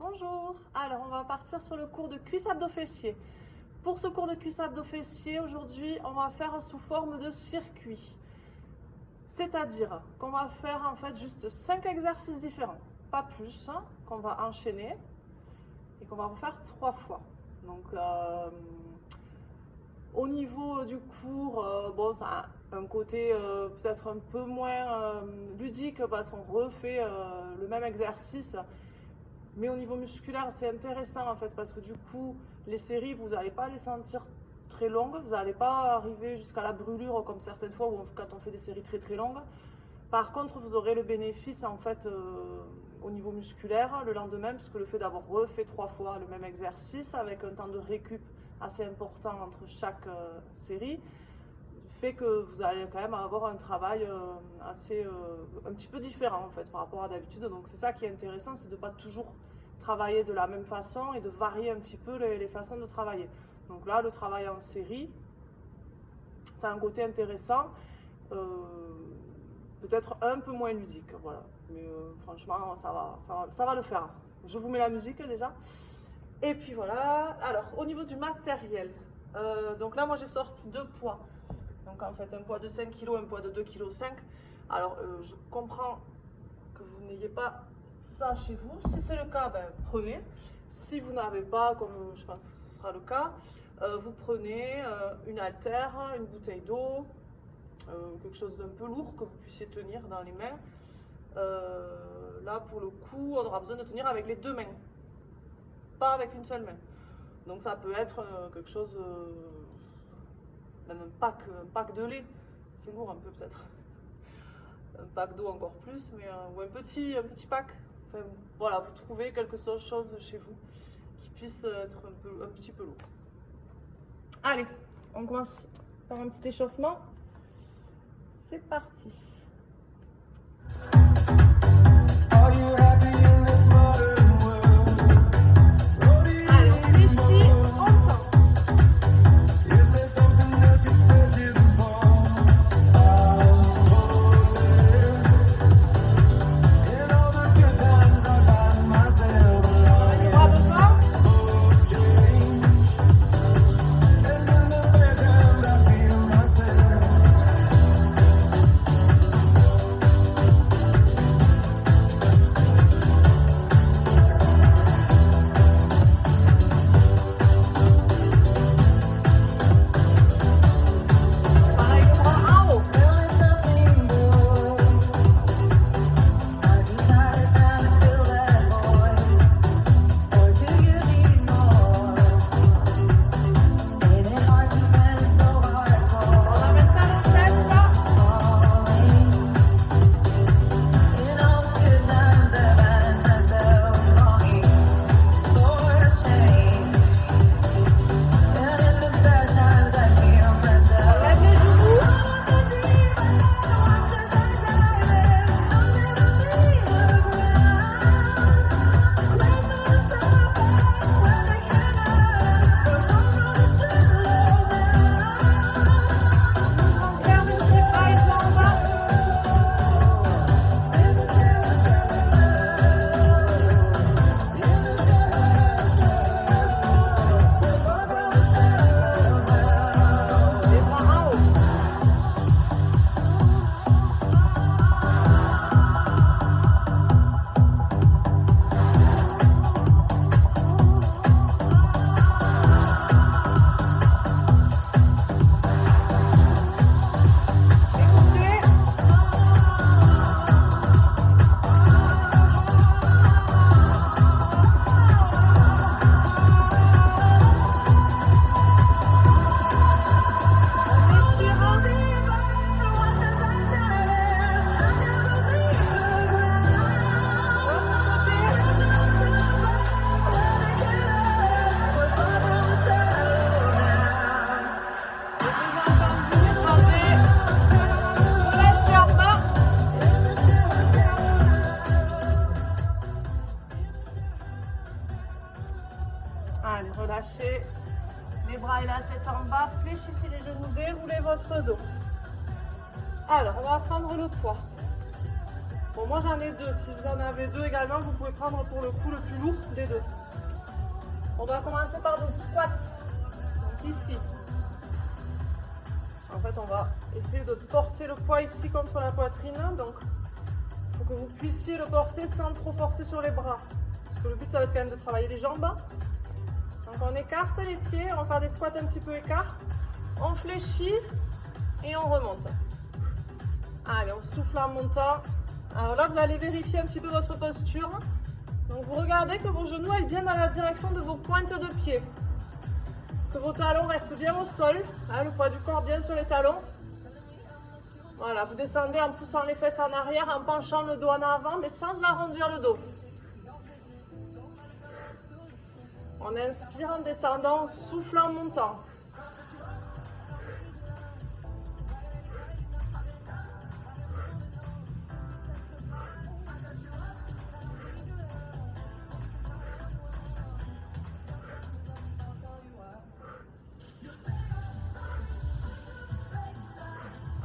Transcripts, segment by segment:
Bonjour, alors on va partir sur le cours de cuisse abdos fessiers. Pour ce cours de cuisse abdos fessiers, aujourd'hui on va faire sous forme de circuit. C'est-à-dire qu'on va faire en fait juste 5 exercices différents, pas plus, hein, qu'on va enchaîner et qu'on va refaire 3 fois. Donc au niveau du cours, bon, ça a un côté peut-être un peu moins ludique parce qu'on refait le même exercice. Mais au niveau musculaire, c'est intéressant en fait parce que du coup, les séries, vous n'allez pas les sentir très longues. Vous n'allez pas arriver jusqu'à la brûlure comme certaines fois ou quand on fait des séries très très longues. Par contre, vous aurez le bénéfice en fait au niveau musculaire le lendemain puisque le fait d'avoir refait 3 fois le même exercice avec un temps de récup assez important entre chaque série fait que vous allez quand même avoir un travail assez un petit peu différent en fait par rapport à d'habitude. Donc c'est ça qui est intéressant, c'est de ne pas toujours travailler de la même façon et de varier un petit peu les façons de travailler. Donc là, le travail en série, ça a un côté intéressant, peut-être un peu moins ludique, voilà. Mais franchement, ça va le faire. Je vous mets la musique déjà. Et puis voilà. Alors, au niveau du matériel, donc là, moi j'ai sorti 2 poids. Donc en fait, un poids de 5 kg, un poids de 2,5 kg. Alors, je comprends que vous n'ayez pas ça chez vous. Si c'est le cas, ben, prenez. Si vous n'avez pas, comme je pense que ce sera le cas, vous prenez une haltère, une bouteille d'eau, quelque chose d'un peu lourd que vous puissiez tenir dans les mains. Là, pour le coup, on aura besoin de tenir avec les 2 mains, pas avec une seule main. Donc ça peut être quelque chose, même un pack de lait, c'est lourd un peu peut-être. Un pack d'eau encore plus, mais ou un petit pack. Enfin, voilà, vous trouvez quelque chose chez vous qui puisse être un petit peu lourd. Allez, on commence par un petit échauffement. C'est parti. Allez, on déchire, on tend. Allez, relâchez les bras et la tête en bas, fléchissez les genoux, déroulez votre dos. Alors, on va prendre le poids. Bon, moi j'en ai deux. Si vous en avez deux également, vous pouvez prendre pour le coup le plus lourd des deux. On va commencer par des squats. Donc ici. En fait, on va essayer de porter le poids ici contre la poitrine. Donc, il faut que vous puissiez le porter sans trop forcer sur les bras. Parce que le but, ça va être quand même de travailler les jambes. Donc, on écarte les pieds. On va faire des squats un petit peu écart. On fléchit et on remonte. Allez, on souffle en montant. Alors là, vous allez vérifier un petit peu votre posture. Donc, vous regardez que vos genoux aillent bien dans la direction de vos pointes de pied. Que vos talons restent bien au sol. Hein, le poids du corps bien sur les talons. Voilà, vous descendez en poussant les fesses en arrière, en penchant le dos en avant, mais sans arrondir le dos. On inspire en descendant, on souffle en montant.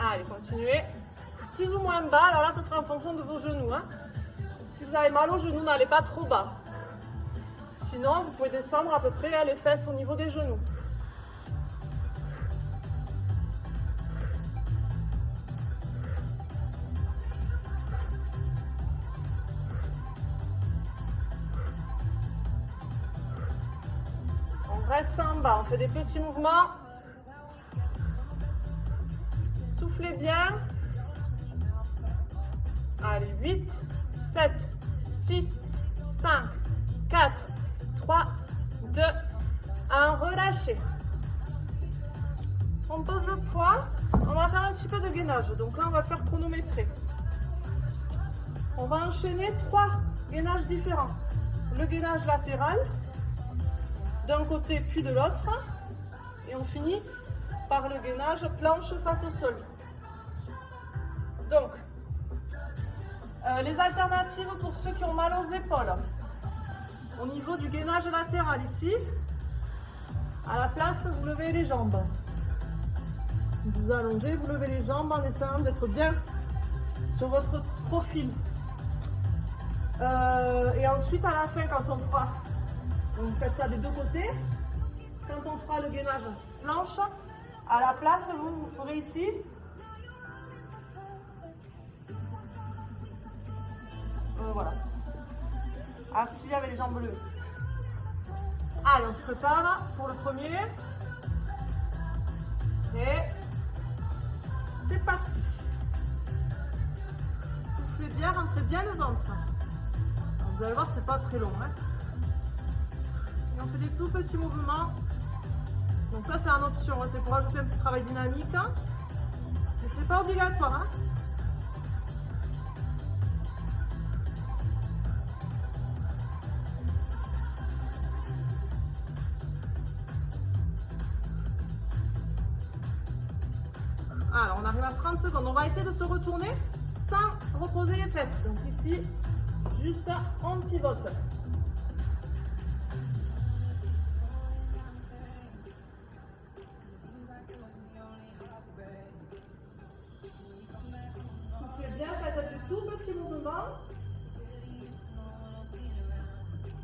Allez, continuez. Plus ou moins bas, alors là, ce sera en fonction de vos genoux. Hein. Si vous avez mal aux genoux, n'allez pas trop bas. Sinon, vous pouvez descendre à peu près les fesses au niveau des genoux. On reste en bas, on fait des petits mouvements. Soufflez bien. Allez, 8, 7, 6, 5, 4, 3, 2, 1. Relâchez. On pose le poids. On va faire un petit peu de gainage. Donc là, on va faire chronométrer. On va enchaîner 3 gainages différents. Le gainage latéral, d'un côté puis de l'autre. Et on finit par le gainage planche face au sol. Donc, les alternatives pour ceux qui ont mal aux épaules. Au niveau du gainage latéral ici, à la place, vous levez les jambes. Vous allongez, vous levez les jambes en essayant d'être bien sur votre profil. Et ensuite, à la fin, quand on fera, donc vous faites ça des deux côtés, quand on fera le gainage planche, à la place, vous ferez ici. Voilà. Assis avec les jambes levées. Allez, on se prépare pour le premier. Et c'est parti. Soufflez bien, rentrez bien le ventre. Alors, vous allez voir, c'est pas très long. Hein. Et on fait des tout petits mouvements. Donc ça, c'est en option. Hein. C'est pour ajouter un petit travail dynamique. Hein. Mais c'est pas obligatoire. Hein. Alors, on arrive à 30 secondes. On va essayer de se retourner sans reposer les fesses. Donc ici, juste on pivote. Soufflez bien, faites de tout petits mouvements.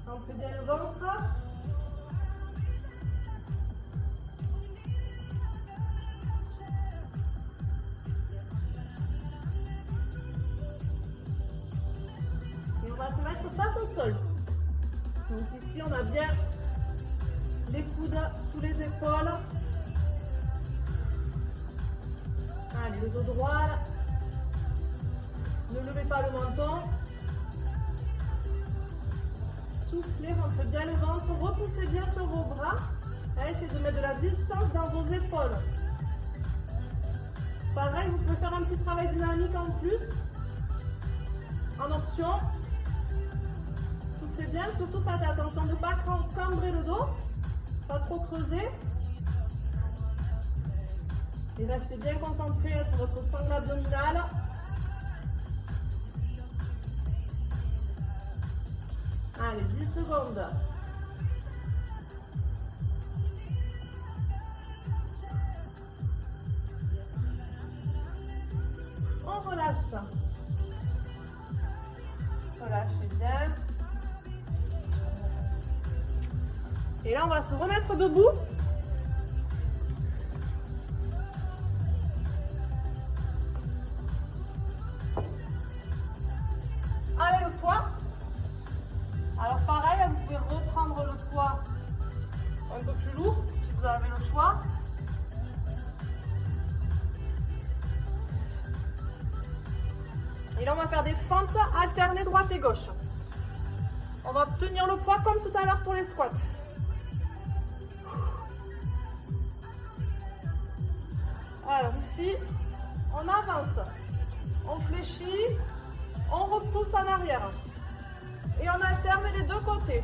Rentrez bien le ventre. On va se mettre face au sol. Donc ici, on a bien les coudes sous les épaules. Allez, le dos droit. Ne levez pas le menton. Soufflez, rentrez bien le ventre. Repoussez bien sur vos bras. Essayez de mettre de la distance dans vos épaules. Pareil, vous pouvez faire un petit travail dynamique en plus. En option. Soufflez bien, surtout faites attention de ne pas cambrer le dos, pas trop creuser. Et restez bien concentré sur votre sangle abdominale. Allez, 10 secondes. On relâche. Bien. Et là, on va se remettre debout. Avec le poids. Alors pareil, vous pouvez reprendre le poids un peu plus lourd si vous avez le choix. Et là, on va faire des fentes alternées droite et gauche. On va tenir le poids comme tout à l'heure pour les squats. Alors ici, on avance, on fléchit, on repousse en arrière. Et on alterne les deux côtés.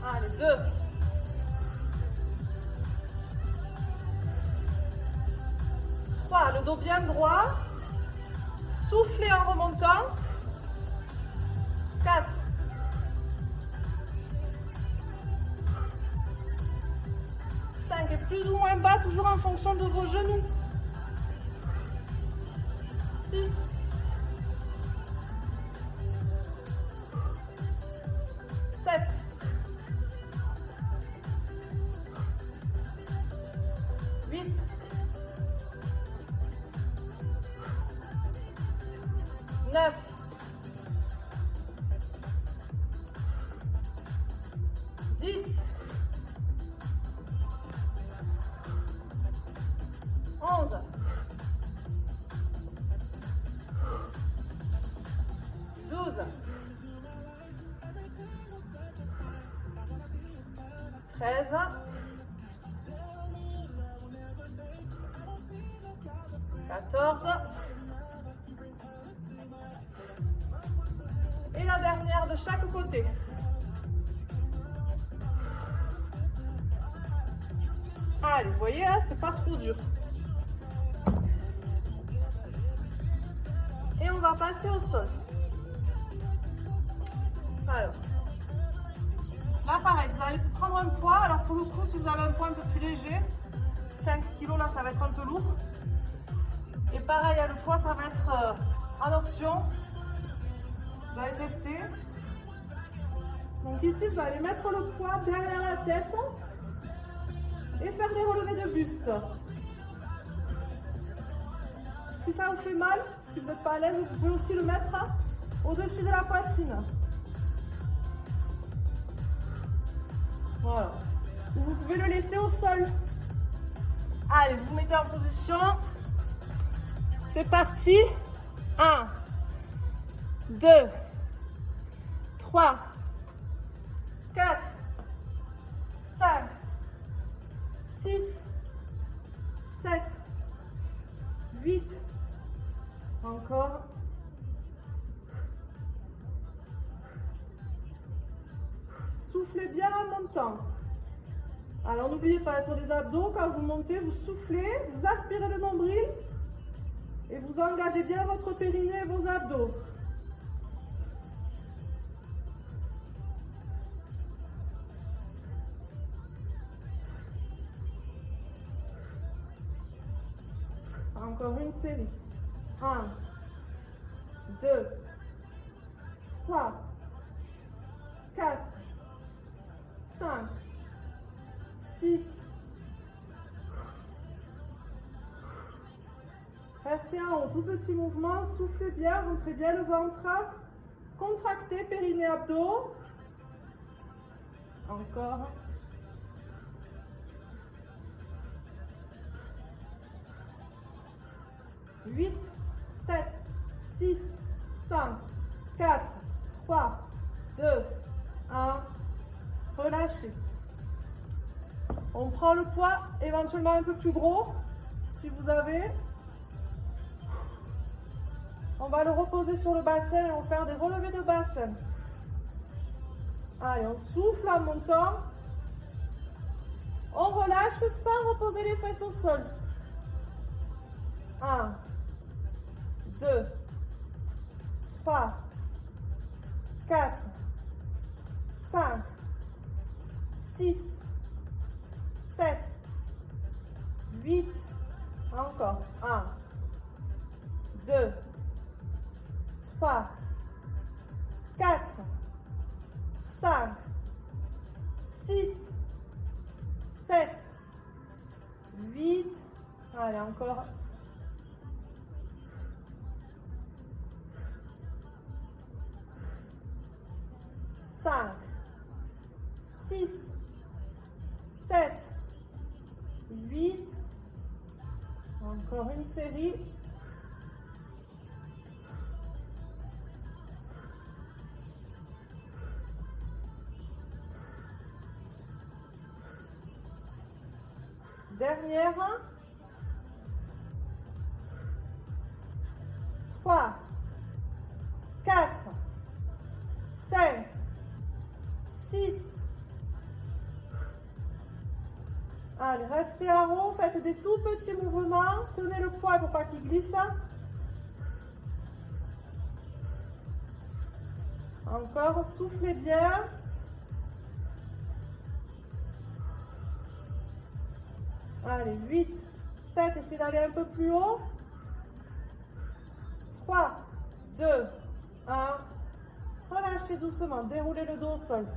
Allez, 2. 3, le dos bien droit. Soufflez en remontant. 4. 5 et plus ou moins bas, toujours en fonction de vos genoux. 6. 7. 8. 9. 10. 11. 12. 13. 14. Et la dernière de chaque côté. Allez, vous voyez, hein, c'est pas trop dur. Et on va passer au sol. Alors, là pareil, vous allez prendre un poids. Alors pour le coup, si vous avez un poids un peu plus léger, 5 kg là, ça va être un peu lourd. Et pareil, le poids, ça va être en option. Vous allez tester. Donc ici, vous allez mettre le poids derrière la tête et faire des relevés de buste. Si ça vous fait mal, si vous n'êtes pas à l'aise, vous pouvez aussi le mettre au-dessus de la poitrine. Voilà. Ou vous pouvez le laisser au sol. Allez, vous vous mettez en position. C'est parti. 1, 2, 3, 4, 5, 6, 7, 8, encore. Soufflez bien en montant. Alors n'oubliez pas, sur les abdos, quand vous montez, vous soufflez, vous aspirez le nombril et vous engagez bien votre périnée et vos abdos. Encore une série. 1, 2, 3, 4, 5, 6. Restez en haut, tout petit mouvement, soufflez bien, rentrez bien le ventre, contractez périnée abdos. Encore. Huit, 7, 6, 5, 4, 3, 2, 1. Relâchez. On prend le poids éventuellement un peu plus gros, si vous avez. On va le reposer sur le bassin et on va faire des relevés de bassin. Allez, on souffle en montant. On relâche sans reposer les fesses au sol. 1, 2, 3, 4, 5, 6, 7, 8, encore. 1, 2, 3, 4, encore. 5, 6, 7, 8. Encore une série. Dernière. 3, 4, 5, 6. Allez, restez en rond, faites des tout petits mouvements. Tenez le poids pour pas qu'il glisse. Encore, soufflez bien. Allez, 8, 7, essayez d'aller un peu plus haut. 3, 2, 1. Relâchez doucement, déroulez le dos au sol.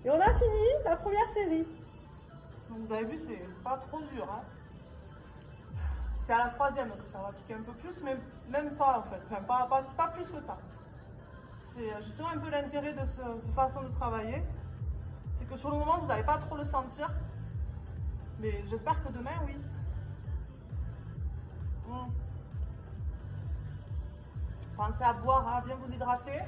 Et on a fini la première série. Donc vous avez vu, c'est pas trop dur. Hein. C'est à la troisième que ça va piquer un peu plus, mais même pas en fait. Enfin, pas plus que ça. C'est justement un peu l'intérêt de cette façon de travailler. C'est que sur le moment, vous n'allez pas trop le sentir. Mais j'espère que demain, oui. Pensez à boire, à bien vous hydrater.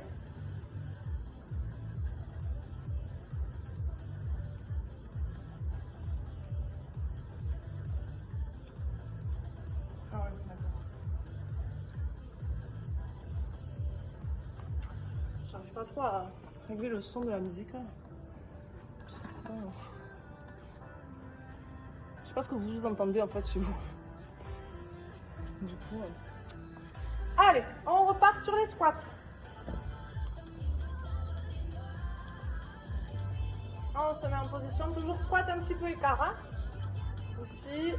Ah oui, d'accord. J'arrive pas trop à régler le son de la musique. Là. Je sais pas. Je sais pas ce que vous entendez en fait chez vous. Du coup. Allez, on repart sur les squats. On se met en position, toujours squat un petit peu écart. Hein. Ici,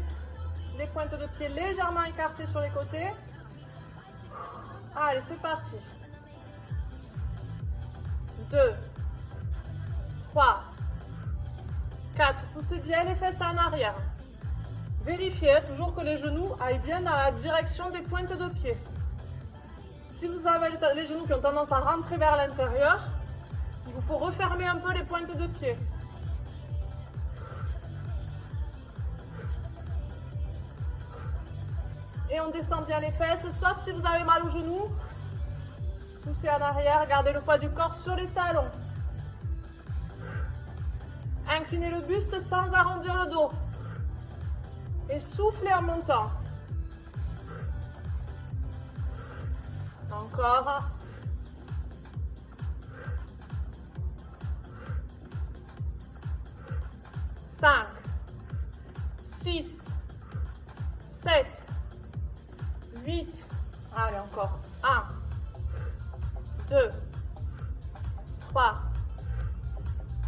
les pointes de pied légèrement écartées sur les côtés. Allez, c'est parti. 2, 3, 4. Poussez bien les fesses en arrière. Vérifiez toujours que les genoux aillent bien dans la direction des pointes de pied. Si vous avez les genoux qui ont tendance à rentrer vers l'intérieur, il vous faut refermer un peu les pointes de pied. Et on descend bien les fesses, sauf si vous avez mal aux genoux. Poussez en arrière, gardez le poids du corps sur les talons. Inclinez le buste sans arrondir le dos. Et soufflez en montant. Encore. Cinq, 6, 7, 8. Allez, encore. 1, 2, 3,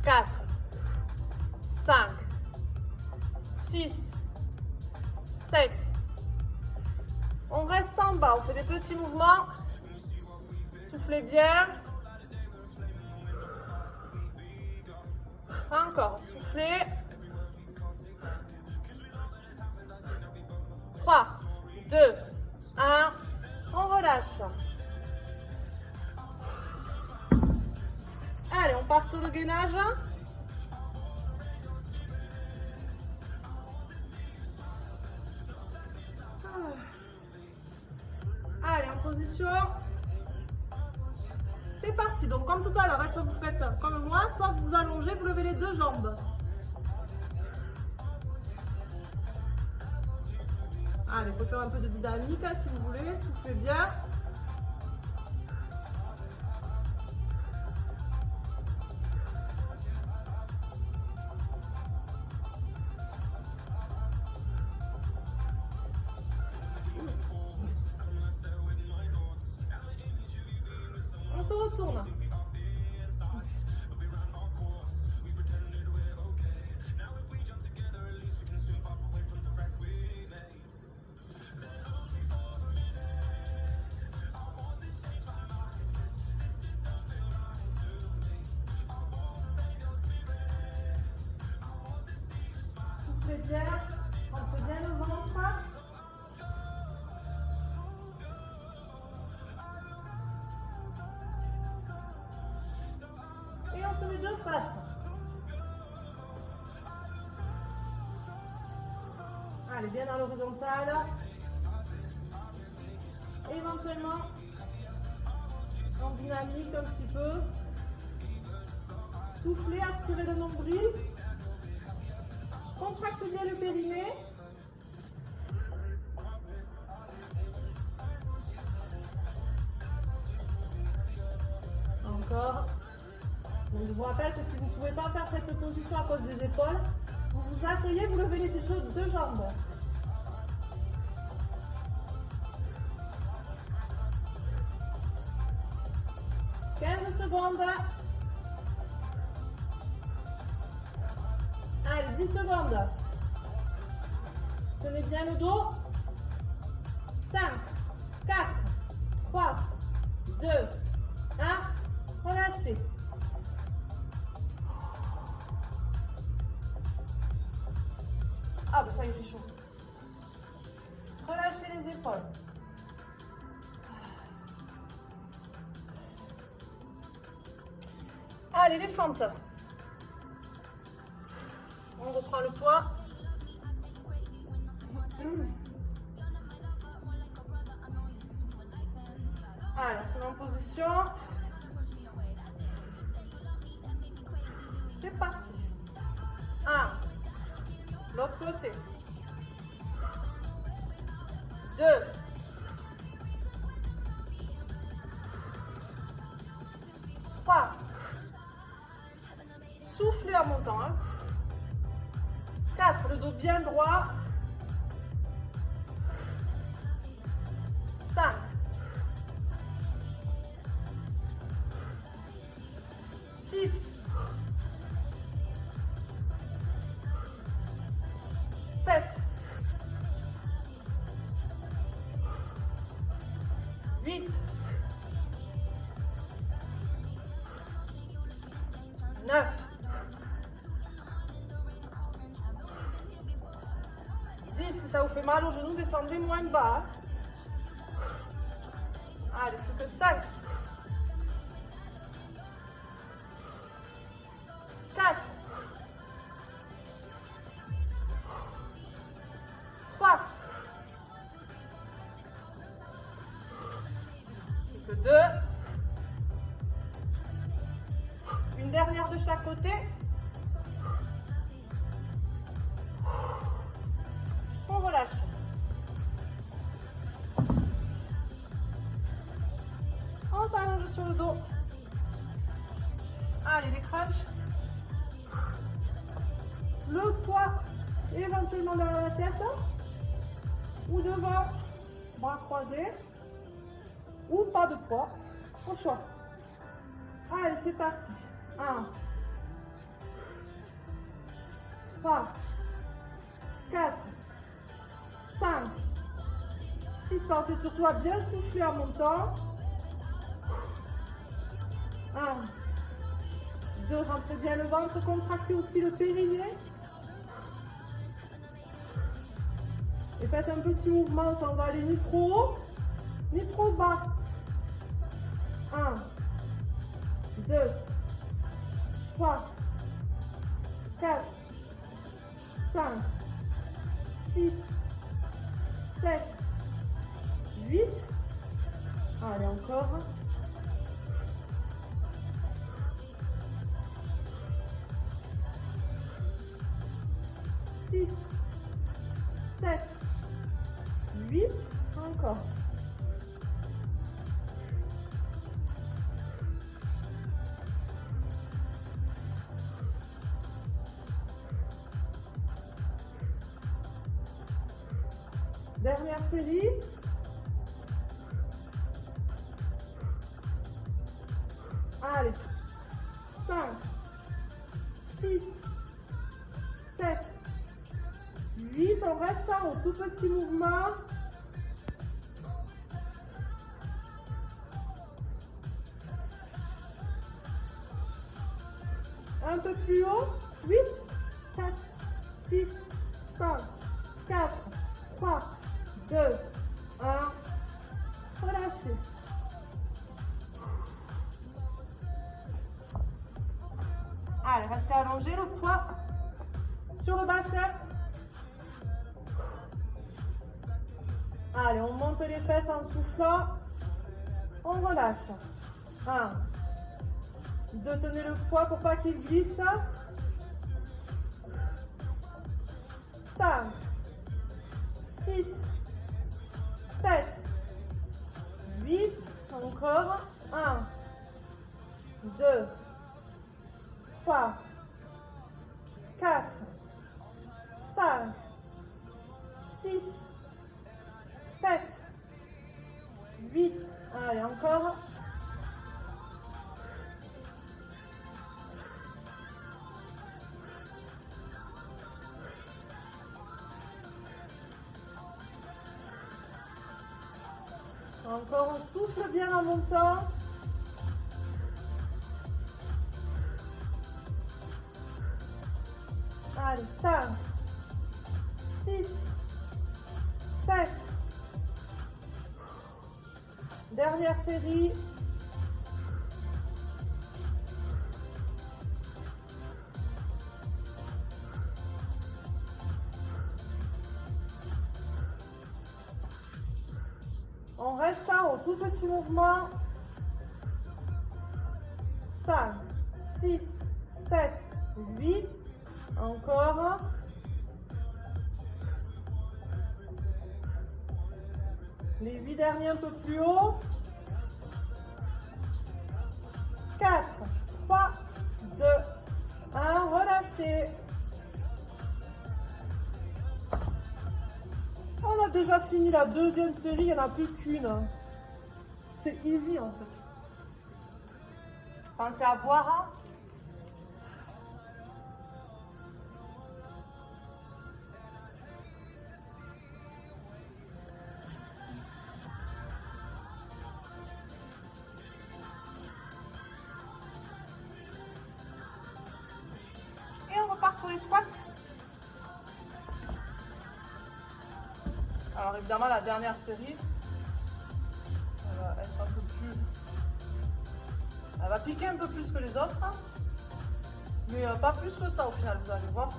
4, 5, 6, 7. On reste en bas, on fait des petits mouvements. Soufflez bien. Encore, soufflez. 3, 2, 1. On relâche. Allez, on part sur le gainage. Allez, en position. C'est parti. Donc, comme tout à l'heure, soit vous faites comme moi, soit vous vous allongez, vous levez les deux jambes. Allez, on peut faire un peu de dynamique si vous voulez. Soufflez bien. On se retourne. soufflez bien, rentrez bien le ventre. Et on se met de face. Allez, bien dans l'horizontale. Éventuellement, en dynamique un petit peu. Soufflez, aspirez le nombril. Contractez bien le périnée. Encore. Donc, je vous rappelle que si vous ne pouvez pas faire cette position à cause des épaules, vous vous asseyez, vous levez les deux jambes. « 15 secondes. Allez, 10 secondes. Tenez bien le dos. 5, 4, 3, 2, 1. Relâchez. Ah, bah ça y est, j'ai chaud. Relâchez les épaules. Allez, les fentes. On reprend le poids. Allez, on se met en position. C'est parti. 1. L'autre côté. 2. 3. Soufflez en montant. 4. Le dos bien droit. 5. 6. 7. 8. 9. 10. Si ça vous fait mal au genou, descendez moins bas. Allez, plus que 5. 4. 3. Plus que 2. Une dernière de chaque côté. On relâche. On s'allonge sur le dos. Allez, les crunchs. Le poids éventuellement derrière la tête. Ou devant, bras croisés. Ou pas de poids. Au choix. Allez, c'est parti. 1. 3. 4. 5. 6. Pensez surtout à bien souffler en montant. 1. 2. Rentrez bien le ventre. Contractez aussi le périnée. Et faites un petit mouvement sans aller ni trop haut, ni trop bas. 1. 2. 3. 4. 5. 6. 7. 8. Allez, encore. 6. 7. 8. Encore. Dernière série. Allez. 5, 6, 7, 8. On reste en haut. Tout petit mouvement. Un peu plus haut. 8, 7, 6, 2, 1. Relâchez. Allez, restez allongé, le poids sur le bassin. Allez, on monte les fesses en soufflant. On relâche. 1, 2, tenez le poids pour pas qu'il glisse. 5, 6, 7, 8, encore. 1, 2, 3, 4, 5, 6, 7, 8. Allez, encore. Encore, on souffle bien en montant. Allez, 5, 6, 7. Dernière série. On reste en haut, tout petit mouvement. 5, 6, 7, 8. Encore. Les 8 derniers un peu plus haut. 4, 3, 2, 1. Relâchez. On a déjà fini la deuxième série, il n'y en a plus qu'une. C'est easy en fait. Pensez à boire. Et on repart sur les squats. Alors évidemment la dernière série, elle va être un peu plus... Elle va piquer un peu plus que les autres, mais pas plus que ça au final, vous allez voir.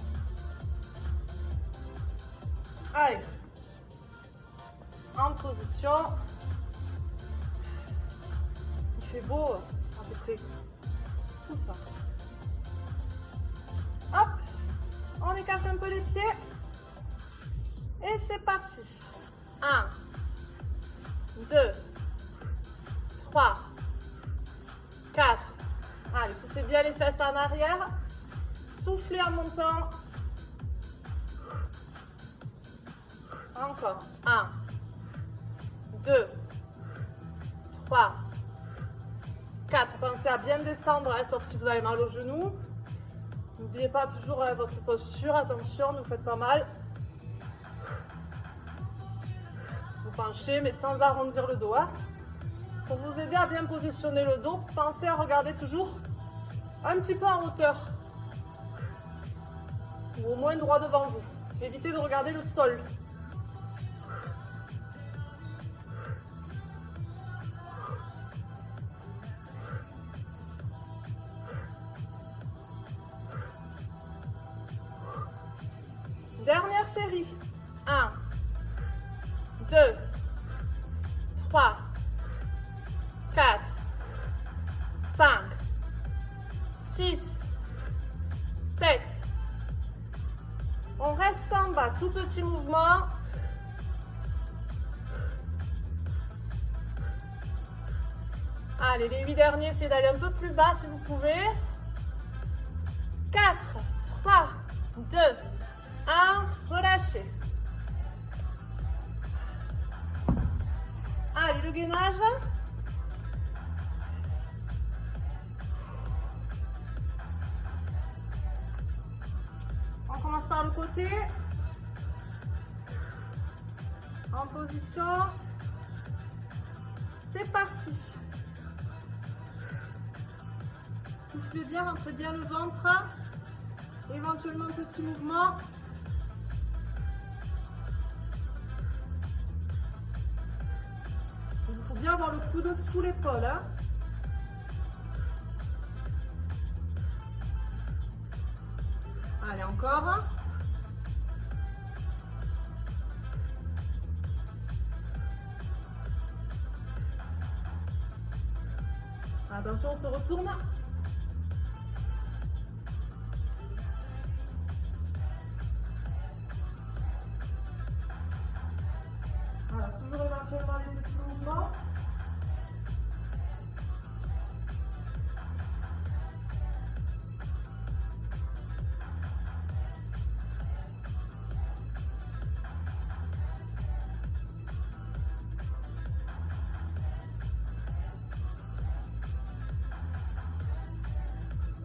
Allez, en position. Il fait beau à peu près tout ça. Hop, on écarte un peu les pieds. Et c'est parti. 1, 2, 3, 4. Allez, poussez bien les fesses en arrière. Soufflez en montant. Encore. 1, 2, 3, 4. Pensez à bien descendre, sauf si vous avez mal au genou. N'oubliez pas toujours votre posture. Attention, ne vous faites pas mal. Vous penchez, mais sans arrondir le dos. Pour vous aider à bien positionner le dos, pensez à regarder toujours un petit peu en hauteur. Ou au moins droit devant vous. Évitez de regarder le sol. Dernière série. 1, 2, 3, 4, 5, 6, 7. On reste en bas, tout petit mouvement. Allez, les 8 derniers, essayez d'aller un peu plus bas si vous pouvez. 4, 3, 2, 1, relâchez. Allez, le gainage. On commence par le côté. En position. C'est parti. Soufflez bien, rentrez bien le ventre. Éventuellement, petit mouvement. Il faut bien avoir le coude sous l'épaule. Hein. Allez, encore. Attention, on se retourne. Voilà, toujours éventuellement les petits mouvements.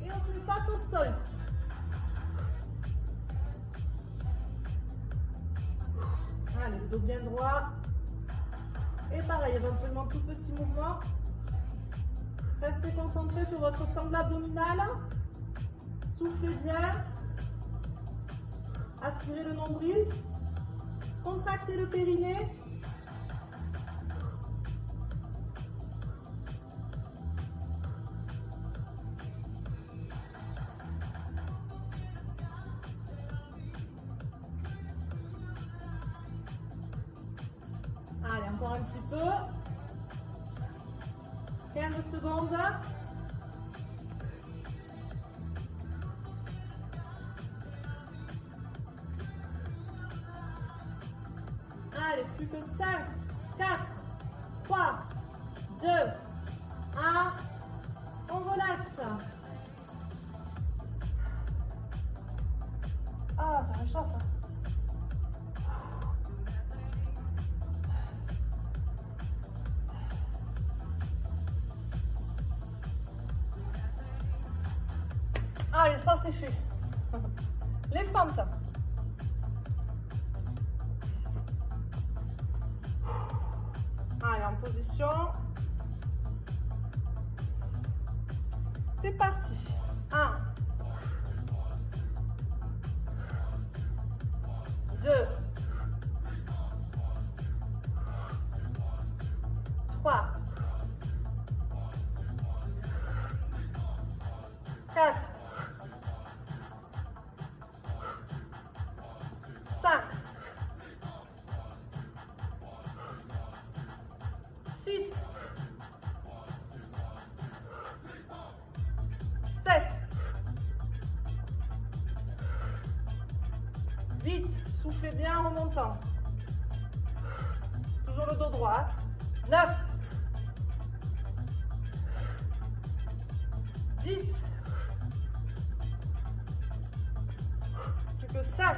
Et on se passe au sol. Allez, le dos bien droit. Et pareil, éventuellement tout petit mouvement. Restez concentré sur votre sangle abdominale. Soufflez bien. Aspirez le nombril. Contractez le périnée. Allez, encore un petit peu. 15 secondes. Allez, plus que 5, 4, 3, 2, 1. On relâche. Ah, ça réchauffe. Allez, ça c'est fait. Les fentes. Allez, en position. C'est parti. 1, 2, 3, 4, 5, 6, 7, 8, soufflez bien en remontant. Toujours le dos droit. 9, 10, plus que 5,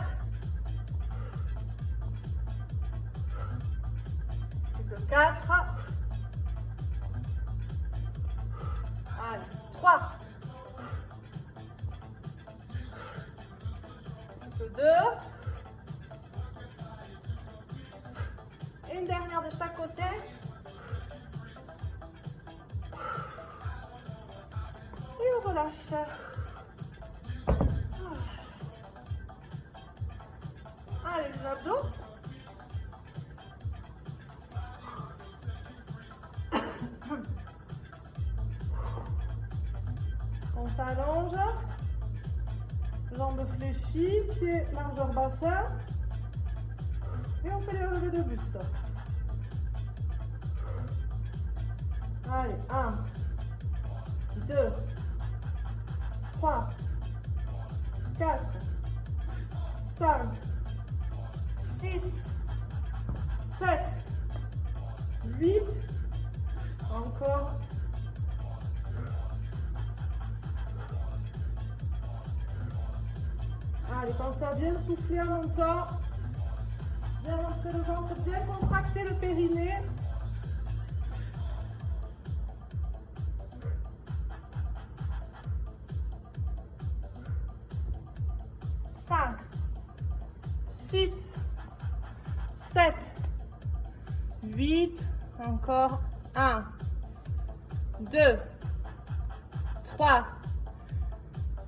plus que 4, allez, 3, plus que 2, et une dernière de chaque côté. Et on relâche. Allez, les abdos. On s'allonge. Jambes fléchies, pieds largeur bassin. Et on fait les relevés de buste. Allez, 1, 2, 3, 4, 5, 6, 7, 8, encore. Allez, pensez à bien souffler en montant. Bien rentrer le ventre, bien contracter le périnée. 5, 6, 7, 8, encore 1, 2, 3,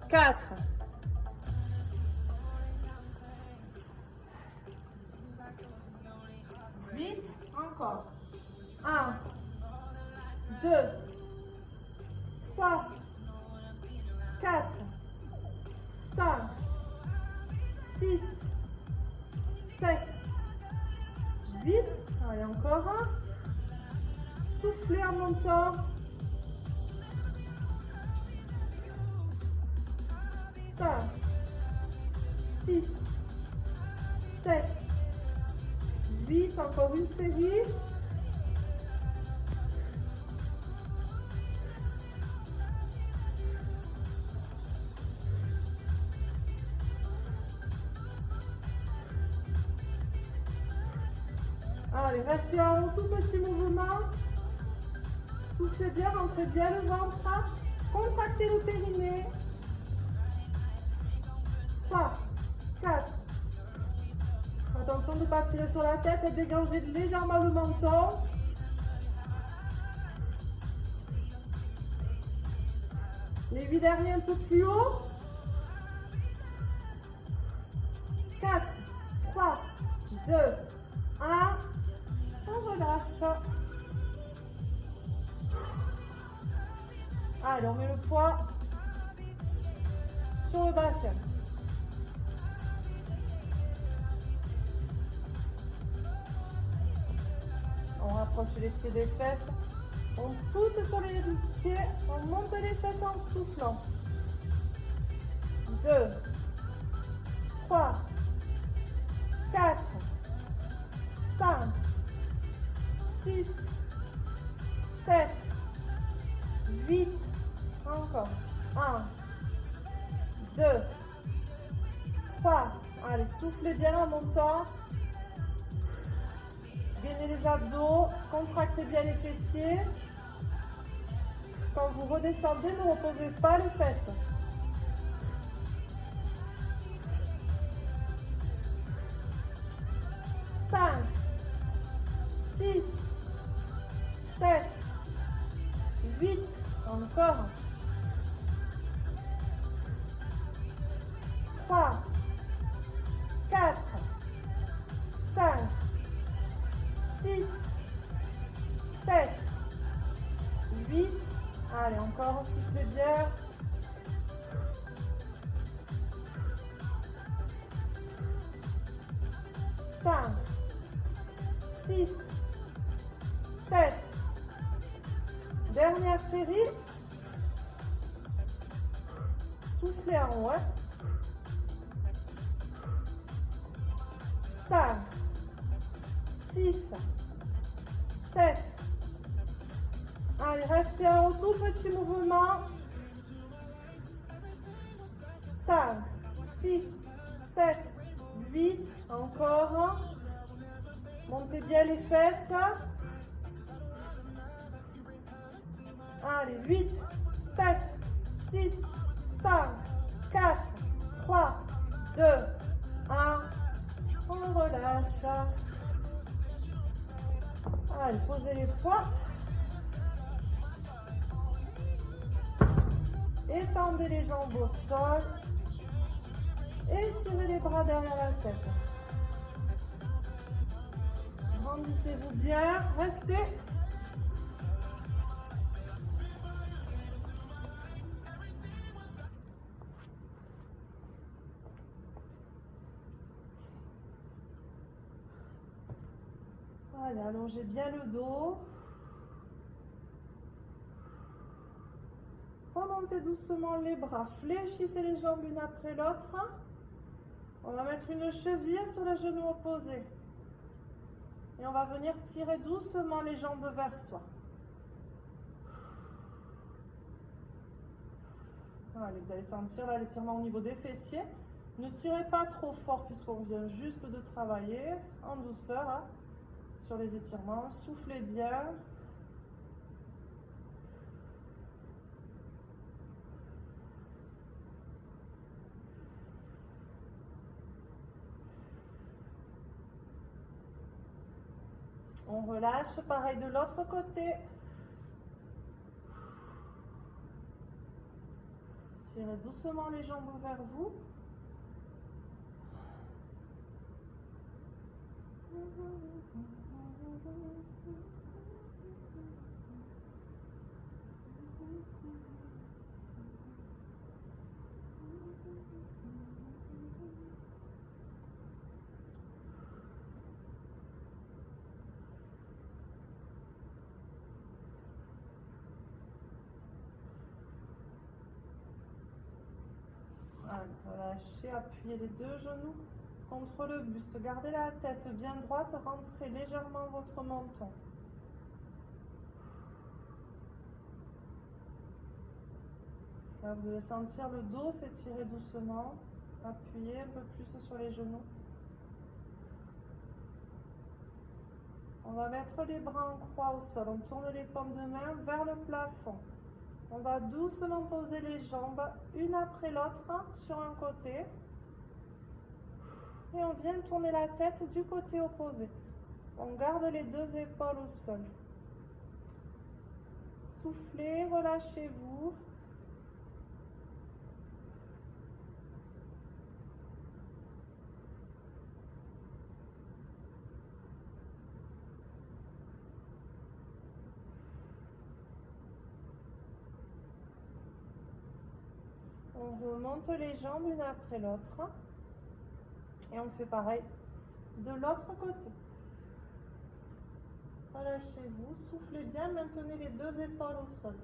4, 8, encore 1, 2, 3, 4, 5, 6, 7, 8. Allez, encore un. Soufflez en montant. 5, 6, 7, 8. Encore une série. Allez, restez en tout petit mouvement. Soufflez bien, rentrez bien le ventre. Contractez le périnée. 3, 4. Attention de ne pas tirer sur la tête et dégager légèrement le menton. Les 8 derniers un peu plus haut. 4, 3, 2, 1. On relâche. Allez, on met le poids sur le bassin. On rapproche les pieds des fesses. On pousse sur les pieds. On monte les fesses en soufflant. 2, 3, 4, 5, 6, 7, 8. Encore. 1, 2, 3. Allez, soufflez bien en montant. Gainez les abdos, contractez bien les fessiers. Quand vous redescendez, ne reposez pas les fesses. 5, 6, 7, 8. Encore. 3, 4, 5, 6, 7, 8. Allez, encore, soufflez bien. 5, 6, 7. Dernière série. Soufflez en haut. 5, 6, 7. Allez, restez en tout petit mouvement. 5, 6, 7, 8. Encore. Montez bien les fesses. Allez, 8, 7, 6, 5, 4, 3, 2, 1. On relâche. Allez, posez les poids. Étendez les jambes au sol. Étirez les bras derrière la tête. Grandissez-vous bien. Restez. Allez, allongez bien le dos. Remontez doucement les bras. Fléchissez les jambes l'une après l'autre. On va mettre une cheville sur le genou opposé. Et on va venir tirer doucement les jambes vers soi. Allez, vous allez sentir là l'étirement au niveau des fessiers. Ne tirez pas trop fort puisqu'on vient juste de travailler en douceur hein, sur les étirements. Soufflez bien. On relâche, pareil de l'autre côté. Tirez doucement les jambes vers vous. Allez, relâchez, appuyez les deux genoux contre le buste. Gardez la tête bien droite, rentrez légèrement votre menton. Là, vous devez sentir le dos s'étirer doucement. Appuyez un peu plus sur les genoux. On va mettre les bras en croix au sol. On tourne les paumes de main vers le plafond. On va doucement poser les jambes une après l'autre sur un côté. Et on vient tourner la tête du côté opposé. On garde les deux épaules au sol. Soufflez, relâchez-vous. On remonte les jambes une après l'autre. Et on fait pareil de l'autre côté. Relâchez-vous, soufflez bien, maintenez les deux épaules au sol.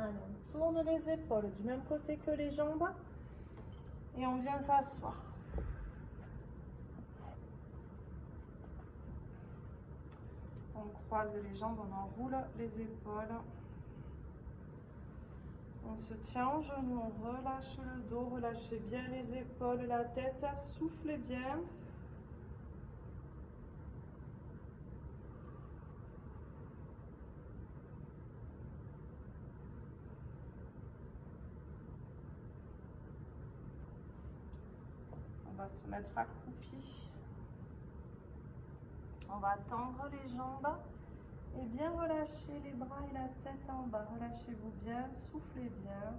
Allez, on tourne les épaules du même côté que les jambes et on vient s'asseoir. On croise les jambes, on enroule les épaules. On se tient en genoux, on relâche le dos, relâchez bien les épaules, la tête, soufflez bien. On va se mettre accroupi. On va tendre les jambes et bien relâcher les bras et la tête en bas. Relâchez-vous bien, soufflez bien.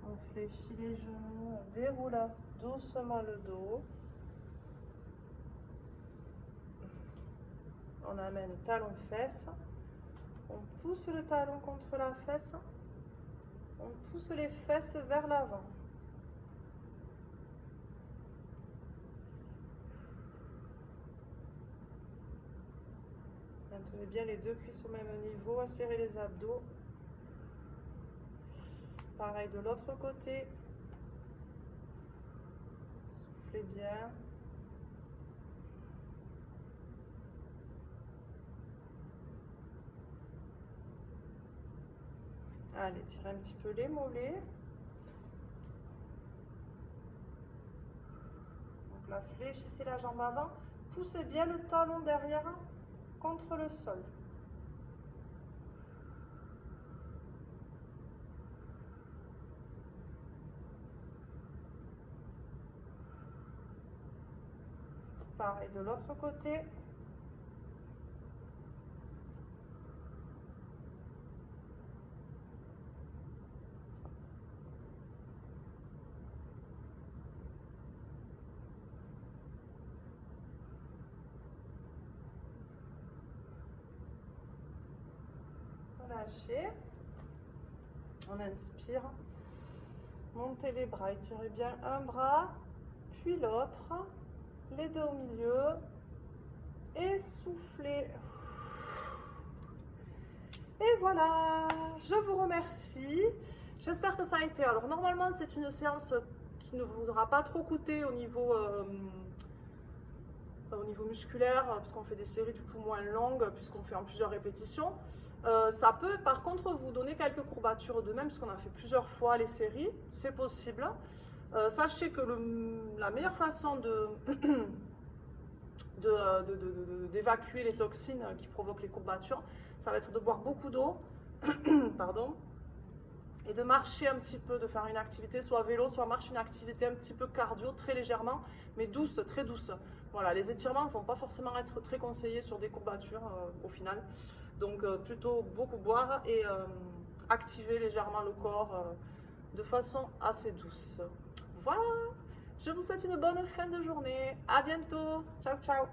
On fléchit les genoux, on déroule doucement le dos. On amène talon-fesse, on pousse le talon contre la fesse, on pousse les fesses vers l'avant. Maintenez bien les deux cuisses au même niveau, serrez les abdos. Pareil de l'autre côté. Soufflez bien. Allez, tirez un petit peu les mollets. Donc là, fléchissez la jambe avant. Poussez bien le talon derrière contre le sol. Pareil de l'autre côté. Relâchez. On inspire. Montez les bras, étirez bien un bras, puis l'autre. Les deux au milieu. Et soufflez. Et voilà, je vous remercie. J'espère que ça a été. Alors normalement, c'est une séance qui ne vous aura pas trop coûté au niveau musculaire, parce qu'on fait des séries du coup moins longues, puisqu'on fait en plusieurs répétitions. Ça peut par contre vous donner quelques courbatures de même, puisqu'on a fait plusieurs fois les séries, c'est possible. Sachez que la meilleure façon d'évacuer les toxines qui provoquent les courbatures, ça va être de boire beaucoup d'eau, pardon, et de marcher un petit peu, de faire une activité, soit vélo, soit marche, une activité un petit peu cardio, très légèrement, mais douce, très douce. Voilà, les étirements ne vont pas forcément être très conseillés sur des courbatures au final. Donc plutôt beaucoup boire et activer légèrement le corps de façon assez douce. Voilà, je vous souhaite une bonne fin de journée. À bientôt. Ciao, ciao.